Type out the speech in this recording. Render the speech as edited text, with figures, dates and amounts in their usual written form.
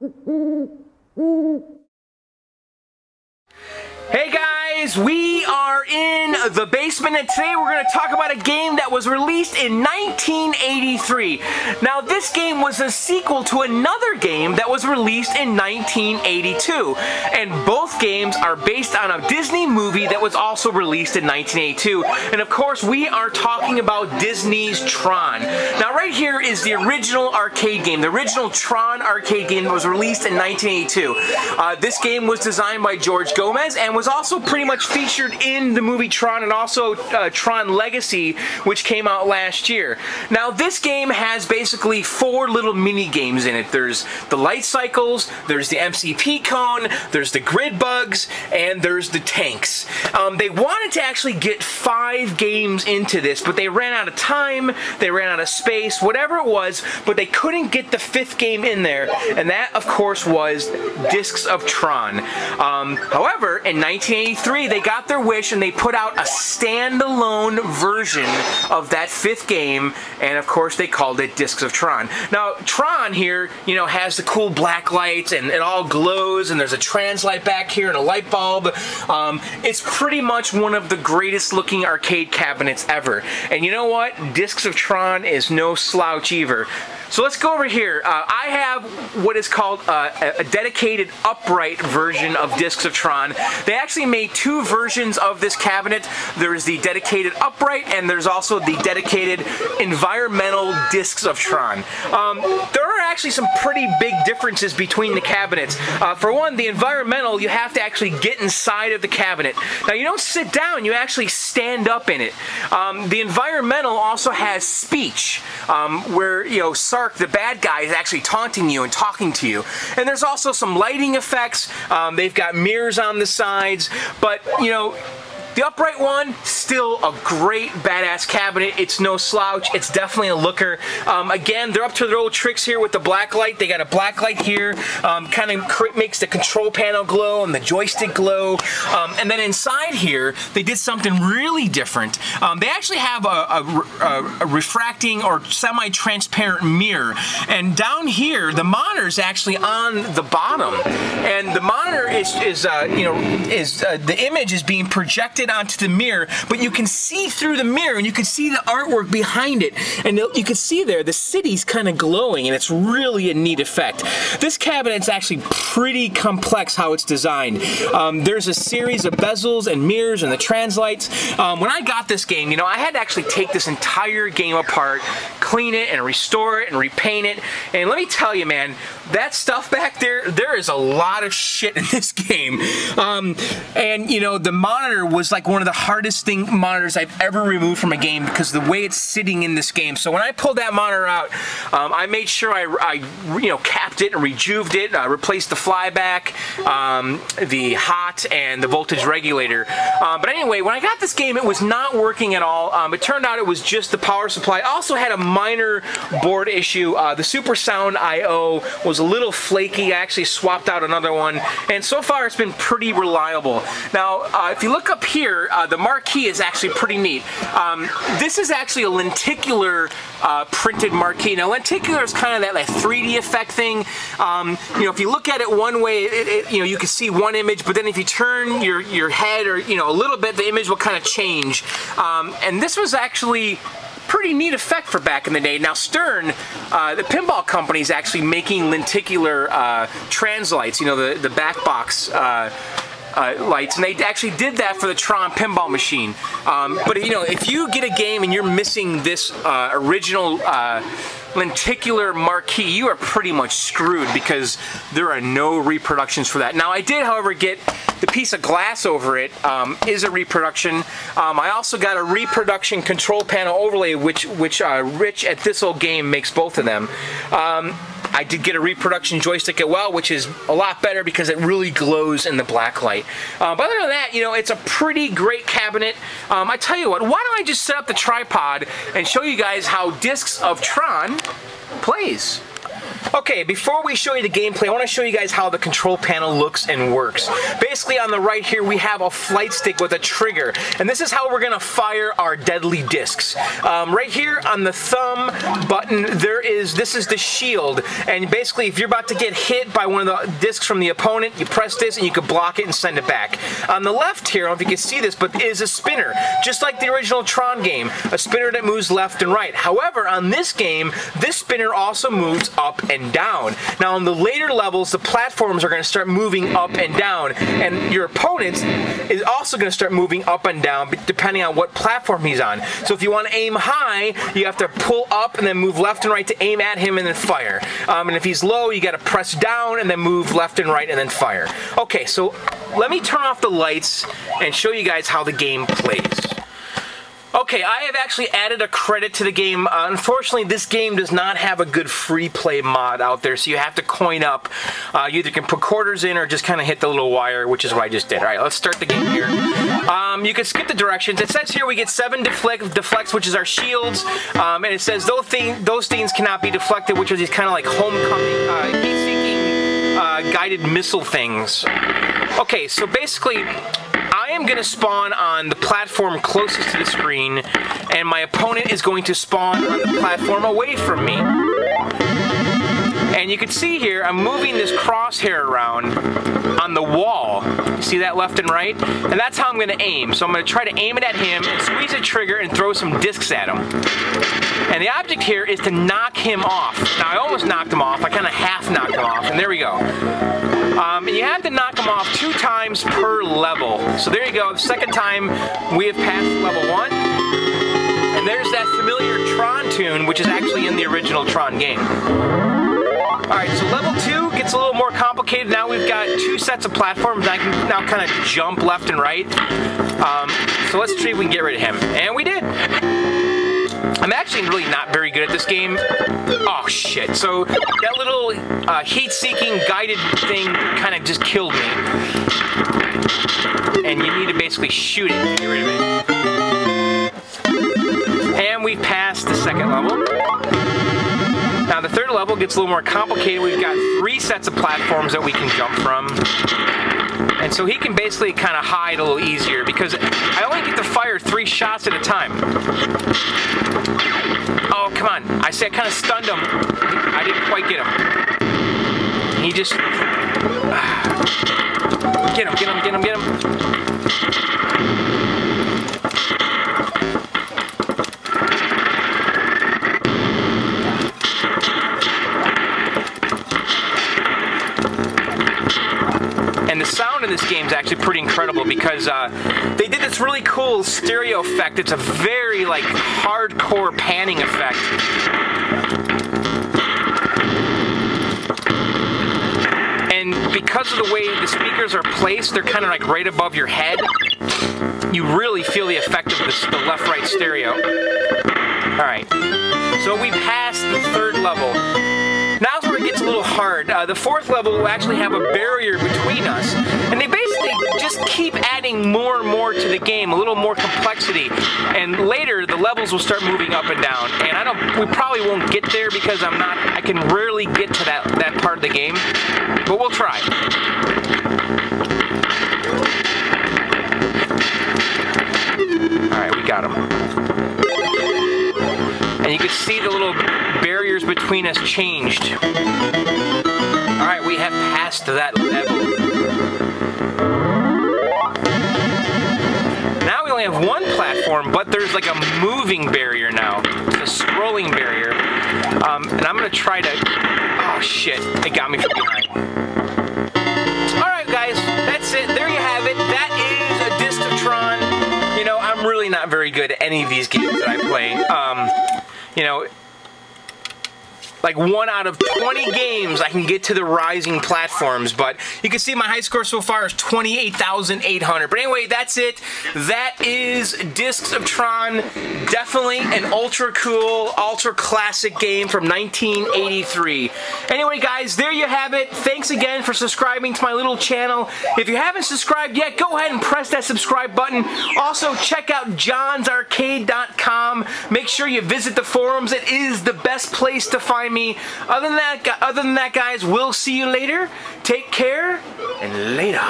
Hey guys, we are in the basement and today we're going to talk about a game that was released in 1983. Now this game was a sequel to another game that was released in 1982, and both games are based on a Disney movie that was also released in 1982, and of course we are talking about Disney's Tron. Now right here is the original arcade game, the original Tron arcade game that was released in 1982. This game was designed by George Gomez and was also pretty much featured in the movie Tron and also Tron Legacy, which came out last year. Now this game has basically 4 little mini games in it. There's the light cycles, there's the MCP cone, there's the grid bugs, and there's the tanks. They wanted to actually get 5 games into this, but they ran out of time, they ran out of space, whatever it was, but they couldn't get the 5th game in there, and that of course was Discs of Tron. However, in 1983, they got their wish and they put out a standalone version of that 5th game, and of course they called it Discs of Tron. Now, Tron here, you know, has the cool black lights and it all glows, and there's a translight back here and a light bulb. It's pretty much one of the greatest looking arcade cabinets ever. And you know what? Discs of Tron is no slouch either. So let's go over here. I have what is called a dedicated upright version of Discs of Tron. They actually made 2 versions of this cabinet. There is the dedicated upright and there's also the dedicated environmental Discs of Tron. There are actually some pretty big differences between the cabinets. For one, the environmental, you have to actually get inside of the cabinet. Now you don't sit down, you actually stand up in it. The environmental also has speech, where, you know, Sark, the bad guy, is actually taunting you and talking to you. And there's also some lighting effects. They've got mirrors on the sides, but, you know, the upright one, still a great badass cabinet. It's no slouch. It's definitely a looker. Again, they're up to their old tricks here with the black light. They got a black light here, kind of makes the control panel glow and the joystick glow. And then inside here, they did something really different. They actually have a refracting or semi-transparent mirror. And down here, the monitor is actually on the bottom. And the monitor the image is being projected onto the mirror, but you can see through the mirror and you can see the artwork behind it, and you can see there the city's kind of glowing, and it's really a neat effect. This cabinet's actually pretty complex how it's designed. There's a series of bezels and mirrors and the translights. When I got this game, you know, I had to actually take this entire game apart, clean it and restore it and repaint it, and let me tell you, man, that stuff back there, there is a lot of shit in this game. And you know, the monitor was like one of the hardest monitors I've ever removed from a game because of the way it's sitting in this game. So when I pulled that monitor out, I made sure I capped it and rejuved it, replaced the flyback, the hot, and the voltage regulator. But anyway, when I got this game, it was not working at all. It turned out it was just the power supply. It also had a minor board issue. The Super Sound I/O was a little flaky. I actually swapped out another one, and so far it's been pretty reliable. Now, if you look up here, the marquee is actually pretty neat. This is actually a lenticular printed marquee. Now, lenticular is kind of that like 3D effect thing. You know, if you look at it one way, you know, you can see one image, but then if you turn your head or, you know, a little bit, the image will kind of change. And this was actually pretty neat effect for back in the day. Now Stern, the pinball company, is actually making lenticular translights, you know, the back box lights, and they actually did that for the Tron pinball machine. But you know, if you get a game and you're missing this original lenticular marquee, you are pretty much screwed because there are no reproductions for that. Now I did, however, get the piece of glass over it, is a reproduction. I also got a reproduction control panel overlay, which Rich at This Old Game makes both of them. I did get a reproduction joystick as well, which is a lot better because it really glows in the black light. But other than that, you know, it's a pretty great cabinet. I tell you what, why don't I just set up the tripod and show you guys how Discs of Tron plays. Okay, before we show you the gameplay, I want to show you guys how the control panel looks and works. Basically, on the right here, we have a flight stick with a trigger, and this is how we're going to fire our deadly discs. Right here on the thumb button, this is the shield, and basically, if you're about to get hit by one of the discs from the opponent, you press this and you can block it and send it back. On the left here, I don't know if you can see this, but is a spinner, just like the original Tron game, a spinner that moves left and right. However, on this game, this spinner also moves up and down. Now, on the later levels, the platforms are going to start moving up and down, and your opponent is also going to start moving up and down depending on what platform he's on. So if you want to aim high, you have to pull up and then move left and right to aim at him and then fire. And if he's low, you got to press down and then move left and right and then fire. Okay, so let me turn off the lights and show you guys how the game plays. Okay, I have actually added a credit to the game. Unfortunately, this game does not have a good free play mod out there, so you have to coin up. You either can put quarters in or just kind of hit the little wire, which is what I just did. All right, let's start the game here. You can skip the directions. It says here we get 7 deflects, which is our shields, and it says those things cannot be deflected, which are these kind of like homecoming, heat-seeking, guided missile things. Okay, so basically, I am going to spawn on the platform closest to the screen, and my opponent is going to spawn on the platform away from me. And you can see here, I'm moving this crosshair around on the wall. You see that left and right? And that's how I'm going to aim. So I'm going to try to aim it at him and squeeze the trigger and throw some discs at him. And the object here is to knock him off. Now, I almost knocked him off. I kind of half knocked him off, and there we go. And you have to knock him off 2 times per level. So there you go. The second time, we have passed level 1. And there's that familiar Tron tune, which is actually in the original Tron game. Alright, so level 2 gets a little more complicated. Now we've got 2 sets of platforms. I can now kind of jump left and right. So let's see if we can get rid of him. And we did. I'm actually really not very good at this game. Oh, shit. So that little heat-seeking guided thing kind of just killed me. And you need to basically shoot it to get rid of it. And we've passed the second level. Now the third level gets a little more complicated. We've got 3 sets of platforms that we can jump from. And so he can basically kind of hide a little easier because I only get to fire 3 shots at a time. Oh, come on. I say I kind of stunned him. I didn't quite get him. He just... Get him, get him, get him, get him. And the sound in this game is actually pretty incredible because they did this really cool stereo effect. It's a very like hardcore panning effect. And because of the way the speakers are placed, they're kind of like right above your head. You really feel the effect of the left-right stereo. Alright, so we passed the 3rd level. Now's where it gets a little hard. The 4th level will actually have a barrier between us. And they basically just keep adding more and more to the game, a little more complexity. And later, the levels will start moving up and down. And we probably won't get there because I can rarely get to that part of the game. But we'll try. Alright, we got him. And you can see the little barriers between us changed. Alright, we have passed that level. Now we only have 1 platform, but there's like a moving barrier now. It's a scrolling barrier. And I'm going to try to... Oh, shit. It got me from behind. Alright, guys. That's it. There you have it. That is a Discs of Tron. You know, I'm really not very good at any of these games that I play. You know, like 1 out of 20 games I can get to the rising platforms, but you can see my high score so far is 28,800. But anyway, that's it. That is Discs of Tron. Definitely an ultra cool, ultra classic game from 1983. Anyway, guys, there you have it. Thanks again for subscribing to my little channel. If you haven't subscribed yet, go ahead and press that subscribe button. Also, check out johnsarcade.com. Make sure you visit the forums. It is the best place to find by me. Other than that, guys, we'll see you later. Take care, and later.